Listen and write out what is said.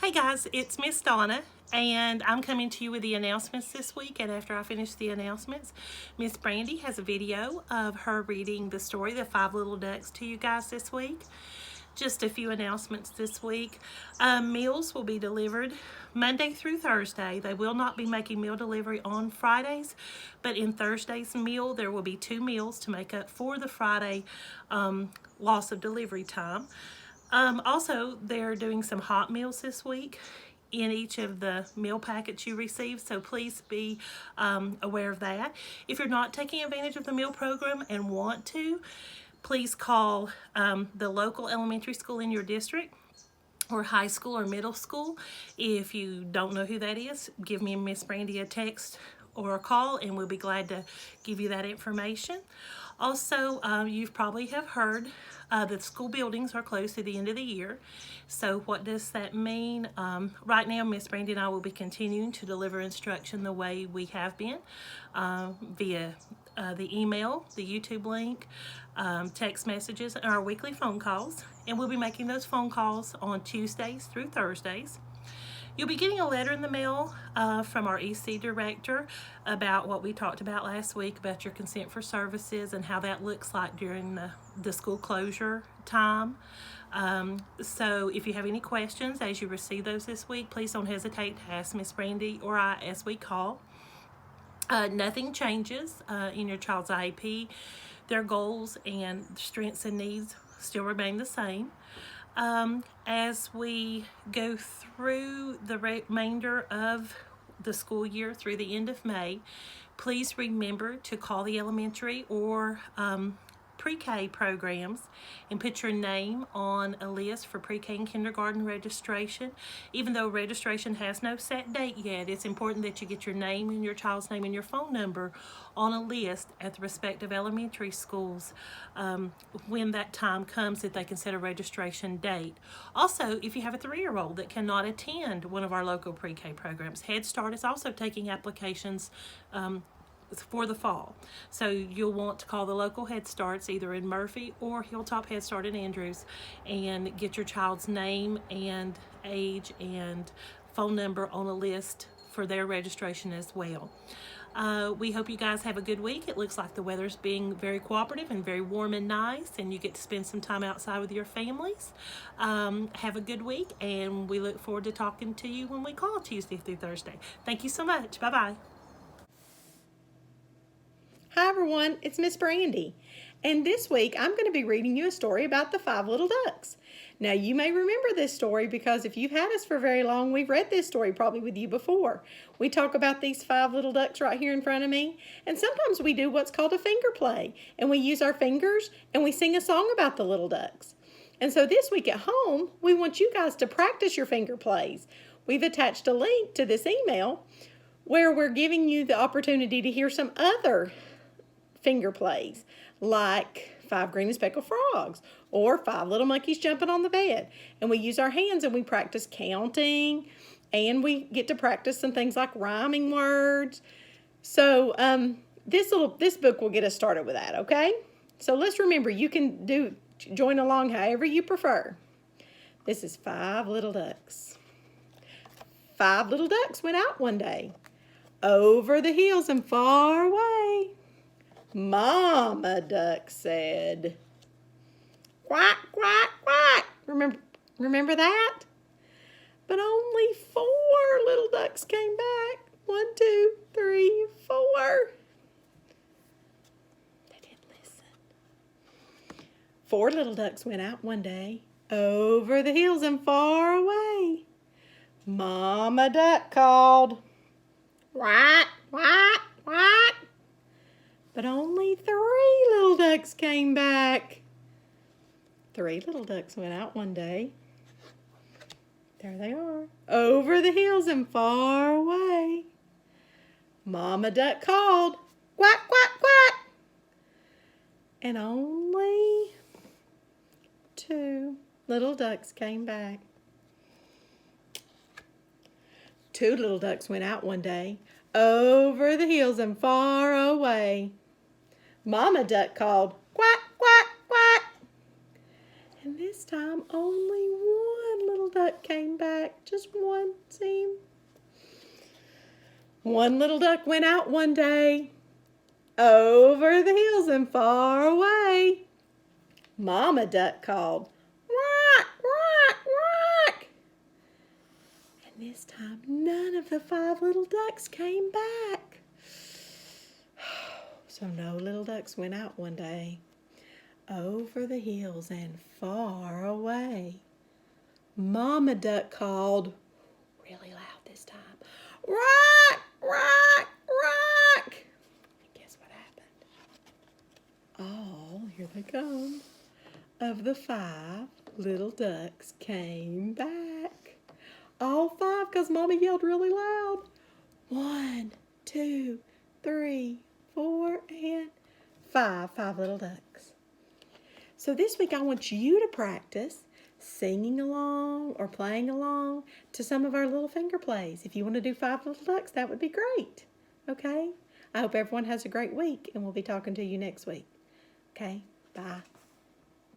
Hey guys, it's Miss Donna, and I'm coming to you with the announcements this week. And after I finish the announcements, Miss Brandy has a video of her reading the story, The Five Little Ducks, to you guys this week. Just a few announcements this week. Meals will be delivered Monday through Thursday. They will not be making meal delivery on Fridays, but in Thursday's meal, there will be 2 meals to make up for the Friday loss of delivery time. Also, they're doing some hot meals this week in each of the meal packets you receive, so please be aware of that. If you're not taking advantage of the meal program and want to, please call the local elementary school in your district or high school or middle school. If you don't know who that is, give me and Miss Brandy a text or a call and we'll be glad to give you that information. Also, you probably have heard that school buildings are closed through the end of the year. So what does that mean? Right now, Miss Brandy and I will be continuing to deliver instruction the way we have been via the email, the YouTube link, text messages, and our weekly phone calls. And we'll be making those phone calls on Tuesdays through Thursdays. You'll be getting a letter in the mail from our EC director about what we talked about last week about your consent for services and how that looks like during the school closure time. So if you have any questions as you receive those this week, please don't hesitate to ask Miss Brandy or I as we call. Nothing changes in your child's IEP. Their goals and strengths and needs still remain the same. As we go through the remainder of the school year through the end of May, please remember to call the elementary or pre-K programs and put your name on a list for pre-K and kindergarten registration. Even though registration has no set date yet, it's important that you get your name and your child's name and your phone number on a list at the respective elementary schools when that time comes that they can set a registration date. Also, if you have a 3-year-old that cannot attend one of our local pre-K programs, Head Start is also taking applications for the fall. So you'll want to call the local Head Starts either in Murphy or Hilltop Head Start in Andrews and get your child's name and age and phone number on a list for their registration as well. We hope you guys have a good week. It looks like the weather's being very cooperative and very warm and nice, and you get to spend some time outside with your families. Have a good week, and we look forward to talking to you when we call Tuesday through Thursday. Thank you so much. Bye-bye. Hi everyone, it's Miss Brandy, and this week I'm going to be reading you a story about the 5 little ducks. Now you may remember this story because if you've had us for very long, we've read this story probably with you before. We talk about these 5 little ducks right here in front of me, and sometimes we do what's called a finger play, and we use our fingers and we sing a song about the little ducks. And so this week at home, we want you guys to practice your finger plays. We've attached a link to this email where we're giving you the opportunity to hear some other finger plays like 5 green and speckled frogs or 5 little monkeys jumping on the bed. And we use our hands and we practice counting, and we get to practice some things like rhyming words. So this book will get us started with that, okay? So let's remember, you can join along however you prefer. This is 5 little ducks. 5 little ducks went out one day, over the hills and far away. Mama Duck said, quack, quack, quack. Remember that? But only 4 little ducks came back. 1, 2, 3, 4. They didn't listen. 4 little ducks went out one day, over the hills and far away. Mama Duck called, quack, quack, quack. But only 3 little ducks came back. 3 little ducks went out one day. There they are, over the hills and far away. Mama Duck called, quack, quack, quack. And only 2 little ducks came back. 2 little ducks went out one day, over the hills and far away. Mama Duck called, quack, quack, quack. And this time only 1 little little duck came back. Just one, see? One little duck went out one day, over the hills and far away. Mama duck called, "Quack, quack, quack." And this time, none of the 5 little ducks came back. So no little ducks went out one day, over the hills and far away. Mama duck called, really loud this time, "Quack, quack, quack." And guess what happened? All, here they come, of the 5 little ducks came back. All 5, because Mama yelled really loud. 1, 2, 3, 4, and 5. 5 little ducks. So this week I want you to practice singing along or playing along to some of our little finger plays. If you want to do 5 little ducks, that would be great. Okay? I hope everyone has a great week, and we'll be talking to you next week. Okay? Bye.